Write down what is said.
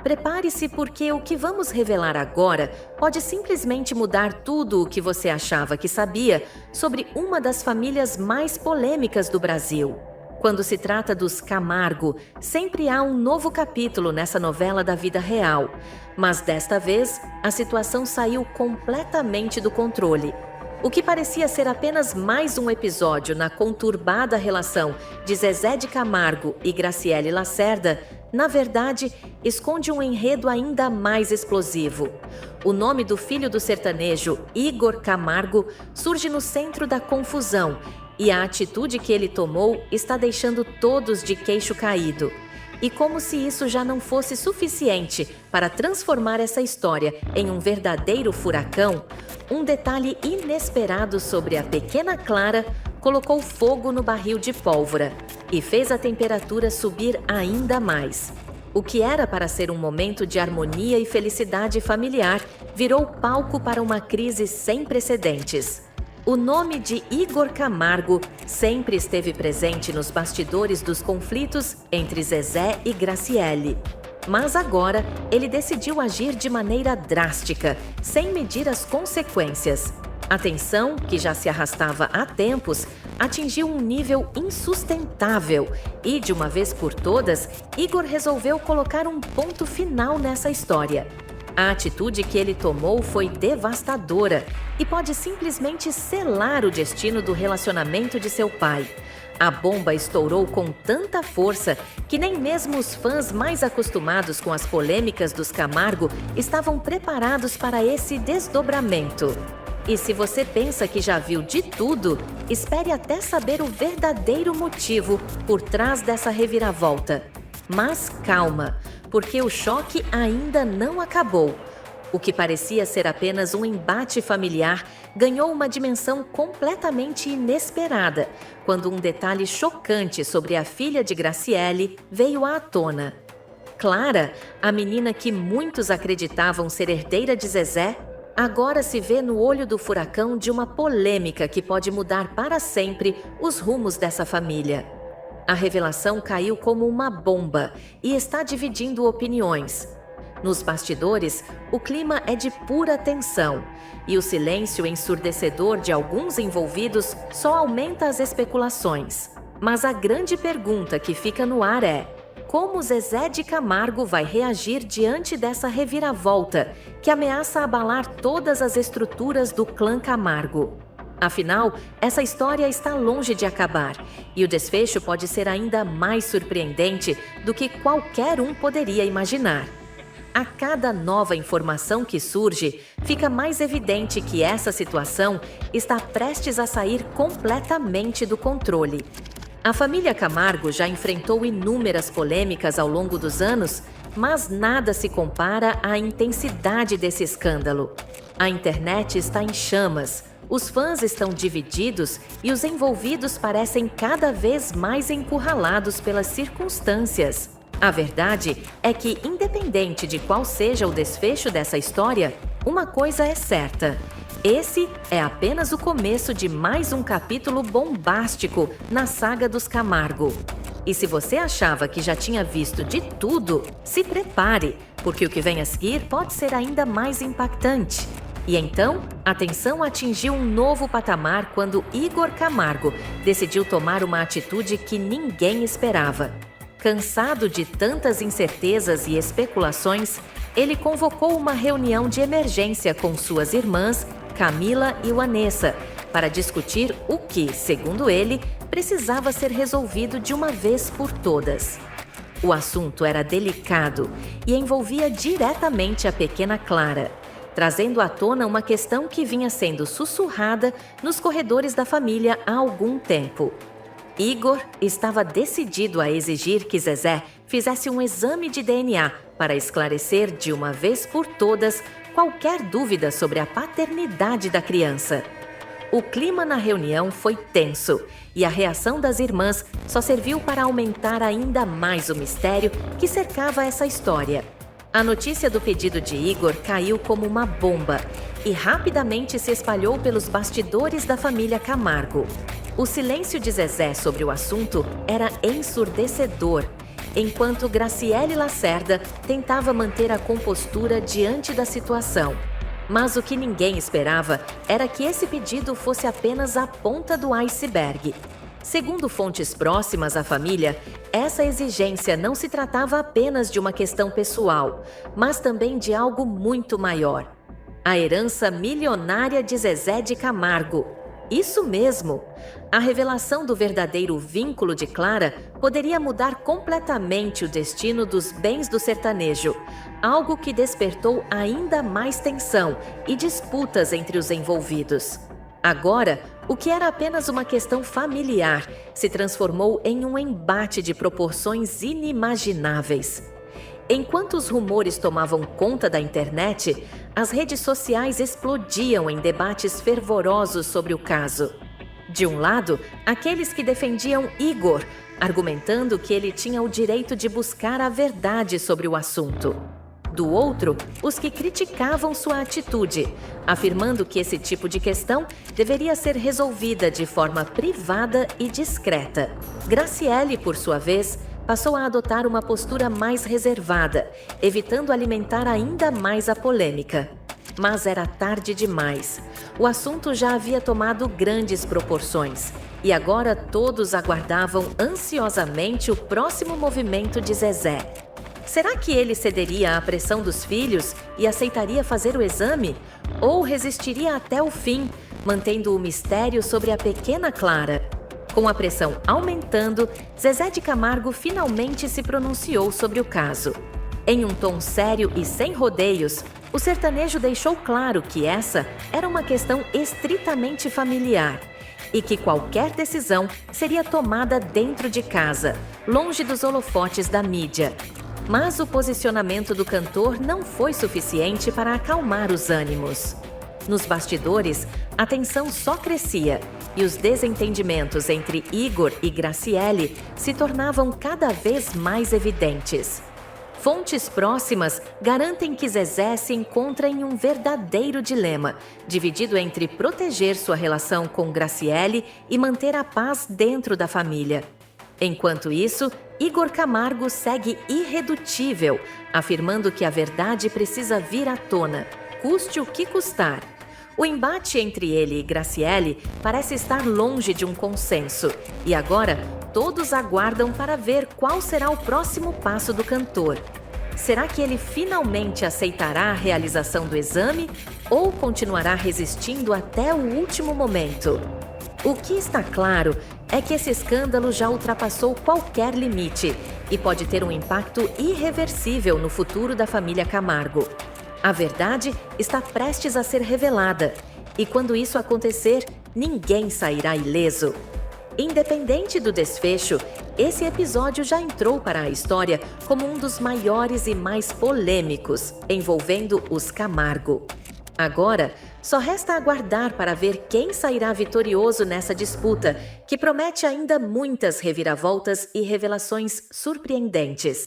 Prepare-se porque o que vamos revelar agora pode simplesmente mudar tudo o que você achava que sabia sobre uma das famílias mais polêmicas do Brasil. Quando se trata dos Camargo, sempre há um novo capítulo nessa novela da vida real. Mas desta vez, a situação saiu completamente do controle. O que parecia ser apenas mais um episódio na conturbada relação de Zezé de Camargo e Graciele Lacerda, na verdade, esconde um enredo ainda mais explosivo. O nome do filho do sertanejo, Igor Camargo, surge no centro da confusão e a atitude que ele tomou está deixando todos de queixo caído. E como se isso já não fosse suficiente para transformar essa história em um verdadeiro furacão, um detalhe inesperado sobre a pequena Clara colocou fogo no barril de pólvora e fez a temperatura subir ainda mais. O que era para ser um momento de harmonia e felicidade familiar virou palco para uma crise sem precedentes. O nome de Igor Camargo sempre esteve presente nos bastidores dos conflitos entre Zezé e Graciele. Mas agora ele decidiu agir de maneira drástica, sem medir as consequências. A tensão, que já se arrastava há tempos, atingiu um nível insustentável e, de uma vez por todas, Igor resolveu colocar um ponto final nessa história. A atitude que ele tomou foi devastadora e pode simplesmente selar o destino do relacionamento de seu pai. A bomba estourou com tanta força que nem mesmo os fãs mais acostumados com as polêmicas dos Camargo estavam preparados para esse desdobramento. E se você pensa que já viu de tudo, espere até saber o verdadeiro motivo por trás dessa reviravolta. Mas calma, porque o choque ainda não acabou. O que parecia ser apenas um embate familiar ganhou uma dimensão completamente inesperada quando um detalhe chocante sobre a filha de Graciele veio à tona. Clara, a menina que muitos acreditavam ser herdeira de Zezé, agora se vê no olho do furacão de uma polêmica que pode mudar para sempre os rumos dessa família. A revelação caiu como uma bomba e está dividindo opiniões. Nos bastidores, o clima é de pura tensão e o silêncio ensurdecedor de alguns envolvidos só aumenta as especulações. Mas a grande pergunta que fica no ar é: como Zezé de Camargo vai reagir diante dessa reviravolta que ameaça abalar todas as estruturas do clã Camargo? Afinal, essa história está longe de acabar e o desfecho pode ser ainda mais surpreendente do que qualquer um poderia imaginar. A cada nova informação que surge, fica mais evidente que essa situação está prestes a sair completamente do controle. A família Camargo já enfrentou inúmeras polêmicas ao longo dos anos, mas nada se compara à intensidade desse escândalo. A internet está em chamas, os fãs estão divididos e os envolvidos parecem cada vez mais encurralados pelas circunstâncias. A verdade é que, independente de qual seja o desfecho dessa história, uma coisa é certa: esse é apenas o começo de mais um capítulo bombástico na saga dos Camargo. E se você achava que já tinha visto de tudo, se prepare, porque o que vem a seguir pode ser ainda mais impactante. E então, a tensão atingiu um novo patamar quando Igor Camargo decidiu tomar uma atitude que ninguém esperava. Cansado de tantas incertezas e especulações, ele convocou uma reunião de emergência com suas irmãs, Camila e Vanessa, para discutir o que, segundo ele, precisava ser resolvido de uma vez por todas. O assunto era delicado e envolvia diretamente a pequena Clara, trazendo à tona uma questão que vinha sendo sussurrada nos corredores da família há algum tempo. Igor estava decidido a exigir que Zezé fizesse um exame de DNA para esclarecer de uma vez por todas qualquer dúvida sobre a paternidade da criança. O clima na reunião foi tenso e a reação das irmãs só serviu para aumentar ainda mais o mistério que cercava essa história. A notícia do pedido de Igor caiu como uma bomba e rapidamente se espalhou pelos bastidores da família Camargo. O silêncio de Zezé sobre o assunto era ensurdecedor enquanto Graciele Lacerda tentava manter a compostura diante da situação. Mas o que ninguém esperava era que esse pedido fosse apenas a ponta do iceberg. Segundo fontes próximas à família, essa exigência não se tratava apenas de uma questão pessoal, mas também de algo muito maior: a herança milionária de Zezé de Camargo. Isso mesmo! A revelação do verdadeiro vínculo de Clara poderia mudar completamente o destino dos bens do sertanejo, algo que despertou ainda mais tensão e disputas entre os envolvidos. Agora, o que era apenas uma questão familiar se transformou em um embate de proporções inimagináveis. Enquanto os rumores tomavam conta da internet, as redes sociais explodiam em debates fervorosos sobre o caso. De um lado, aqueles que defendiam Igor, argumentando que ele tinha o direito de buscar a verdade sobre o assunto. Do outro, os que criticavam sua atitude, afirmando que esse tipo de questão deveria ser resolvida de forma privada e discreta. Graciele, por sua vez, passou a adotar uma postura mais reservada, evitando alimentar ainda mais a polêmica. Mas era tarde demais. O assunto já havia tomado grandes proporções e agora todos aguardavam ansiosamente o próximo movimento de Zezé. Será que ele cederia à pressão dos filhos e aceitaria fazer o exame? Ou resistiria até o fim, mantendo o mistério sobre a pequena Clara? Com a pressão aumentando, Zezé de Camargo finalmente se pronunciou sobre o caso. Em um tom sério e sem rodeios, o sertanejo deixou claro que essa era uma questão estritamente familiar e que qualquer decisão seria tomada dentro de casa, longe dos holofotes da mídia. Mas o posicionamento do cantor não foi suficiente para acalmar os ânimos. Nos bastidores, a tensão só crescia e os desentendimentos entre Igor e Graciele se tornavam cada vez mais evidentes. Fontes próximas garantem que Zezé se encontra em um verdadeiro dilema, dividido entre proteger sua relação com Graciele e manter a paz dentro da família. Enquanto isso, Igor Camargo segue irredutível, afirmando que a verdade precisa vir à tona, custe o que custar. O embate entre ele e Graciele parece estar longe de um consenso, e agora todos aguardam para ver qual será o próximo passo do cantor. Será que ele finalmente aceitará a realização do exame ou continuará resistindo até o último momento? O que está claro é que esse escândalo já ultrapassou qualquer limite e pode ter um impacto irreversível no futuro da família Camargo. A verdade está prestes a ser revelada, e quando isso acontecer, ninguém sairá ileso. Independente do desfecho, esse episódio já entrou para a história como um dos maiores e mais polêmicos, envolvendo os Camargo. Agora, só resta aguardar para ver quem sairá vitorioso nessa disputa, que promete ainda muitas reviravoltas e revelações surpreendentes.